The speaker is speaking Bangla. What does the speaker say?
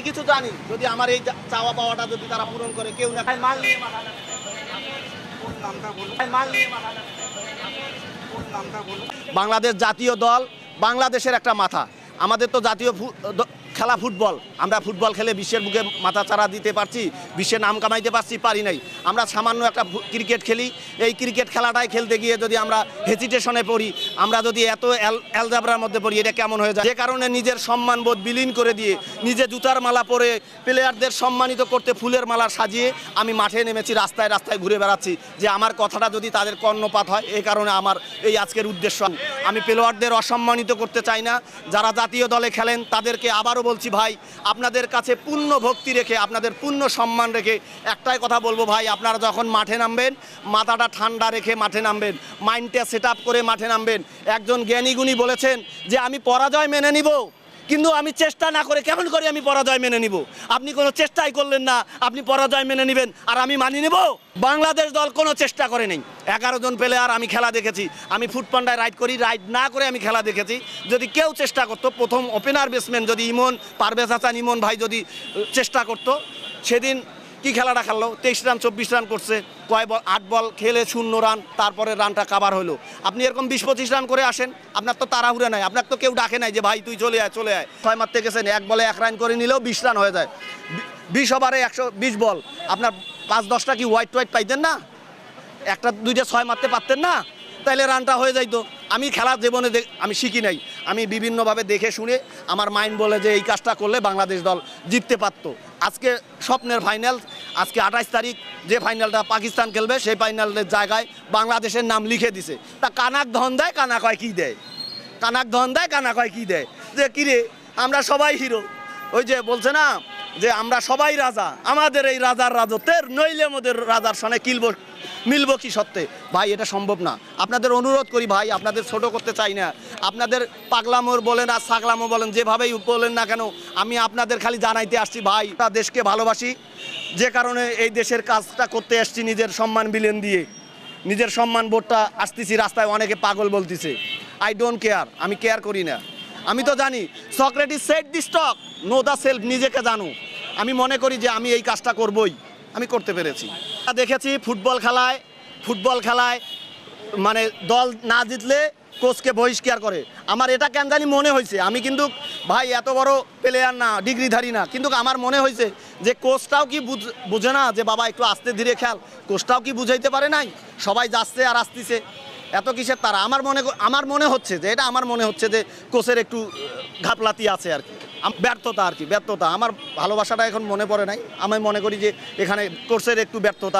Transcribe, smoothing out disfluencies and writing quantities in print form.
কিছু জানি যদি আমার এই চাওয়া পাওয়াটা যদি তারা পূরণ করে কেউ না মাল নিয়ে বাংলাদেশ জাতীয় দল বাংলাদেশের একটা মাথা। আমাদের তো জাতীয় খেলা ফুটবল, আমরা ফুটবল খেলে বিশ্বের বুকে মাথা চারা দিতে পারছি, বিশ্বের নাম কামাইতে পারছি, পারি নাই। আমরা সামান্য একটা ক্রিকেট খেলি, এই ক্রিকেট খেলাটাই খেলতে গিয়ে যদি আমরা হেজিটেশনে পড়ি, আমরা যদি এত অ্যালজাবরার মধ্যে পড়ি, এটা কেমন হয়ে যায়? যে কারণে নিজের সম্মানবোধ বিলীন করে দিয়ে নিজে জুতার মালা পরে প্লেয়ারদের সম্মানিত করতে ফুলের মালা সাজিয়ে আমি মাঠে নেমেছি, রাস্তায় রাস্তায় ঘুরে বেড়াচ্ছি যে আমার কথাটা যদি তাদের কর্ণপাত হয়। এই কারণে আমার এই আজকের উদ্দেশ্য। আমি প্লেয়ারদের অসম্মানিত করতে চাই না। যারা জাতীয় দলে খেলেন তাদেরকে আবারও বলছি, ভাই আপনাদের কাছে পূর্ণ ভক্তি রেখে, আপনাদের পূর্ণ সম্মান রেখে একটাই কথা বলবো, ভাই আপনারা যখন মাঠে নামবেন মাথাটা ঠান্ডা রেখে মাঠে নামবেন, মাইন্ডটা সেট আপ করে মাঠে নামবেন। একজন জ্ঞানীগুণী বলেছেন যে আমি পরাজয় মেনে নিব, কিন্তু আমি চেষ্টা না করে কেমন করে আমি পরাজয় মেনে নিব? আপনি কোনো চেষ্টাই করলেন না, আপনি পরাজয় মেনে নেবেন আর আমি মানি নেব? বাংলাদেশ দল কোনো চেষ্টা করে নেই। 11 জন প্লেয়ার আমি খেলা দেখেছি, আমি ফুটপান্ডায় রাইড করি, রাইড না করে আমি খেলা দেখেছি। যদি কেউ চেষ্টা করতো, প্রথম ওপেনার ব্যাটসম্যান যদি ইমন, পারভেজ হাসান ইমন ভাই যদি চেষ্টা করতো, সেদিন কি খেলাটা খেললো, 23 রান 24 রান করছে, 8 বল খেলে 0 রান, তারপরে রানটা কাভার হলো। আপনি এরকম 20-25 রান করে আসেন, আপনার তো তাড়াহুড়া নাই, আপনার তো কেউ ডাকে নাই যে ভাই তুই চলে আয় চলে আয়। 6 মারতে গেছেন, 1 বলে 1 রান করে নিলেও 20 রান হয়ে যায়। 20 ওভারে 120 বল, আপনার 5-10টা কি হোয়াইট পাইতেন না? একটা 2টা 6 মারতে পারতেন না? তাইলে রানটা হয়ে যাইতো। আমি খেলার জীবনে আমি শিখি নাই, আমি বিভিন্নভাবে দেখে শুনে আমার মাইন্ড বলে যে এই কাজটা করলে বাংলাদেশ দল জিততে পারতো। আজকে স্বপ্নের ফাইনাল, আজকে 28 তারিখ যে ফাইনালটা পাকিস্তান খেলবে, সেই ফাইনালের জায়গায় বাংলাদেশের নাম লিখে দিছে। তা কানাক ধন দেয়, কানা কয় কী দেয়? কানাক ধন দেয়, কানা কয় কী দেয়? যে কিরে আমরা সবাই হিরো, ওই যে বলছে না যে আমরা সবাই রাজা, আমাদের এই রাজার রাজত্বের নইলে মোদের রাজার সনে মিলব কি সত্ত্বে? ভাই এটা সম্ভব না। আপনাদের অনুরোধ করি ভাই, আপনাদের ছোট করতে চাই না, আপনাদের পাগলামোর বলেন আর ছাগলামো বলেন, যেভাবেই বলেন না কেন, আমি আপনাদের খালি জানাইতে আসছি ভাই দেশকে ভালোবাসি, যে কারণে এই দেশের কাজটা করতে আসছি নিজের সম্মান বিলেন দিয়ে, নিজের সম্মান বোধটা আসতেছি। রাস্তায় অনেকে পাগল বলতেছে, আই ডোন্ট কেয়ার, আমি কেয়ার করি না। আমি তো জানি Socrates shed the stock, know the self, নিজেকে জানো। আমি মনে করি যে আমি এই কাজটা করবই, আমি করতে পেরেছি। দেখেছি ফুটবল খেলায় মানে দল না জিতলে কোচকে বহিষ্কার করে। আমার এটা কেন জানি মনে হয়েছে, আমি কিন্তু ভাই এত বড় প্লেয়ার না, ডিগ্রিধারী না, কিন্তু আমার মনে হয়েছে যে কোচটাও কি বুঝে না যে বাবা একটু আস্তে ধীরে খেল? কোচটাও কি বুঝাইতে পারে নাই? সবাই যাচ্ছে আর আসতেছে, এত কিসের তারা? আমার মনে হচ্ছে যে এটা আমার মনে হচ্ছে যে কোচের একটু ঘাপলাতি আছে আর কি, ব্যর্থতা আর কি, ব্যর্থতা। আমার ভালোবাসাটা এখন মনে পড়ে নাই, আমি মনে করি যে এখানে কোচের একটু ব্যর্থতা।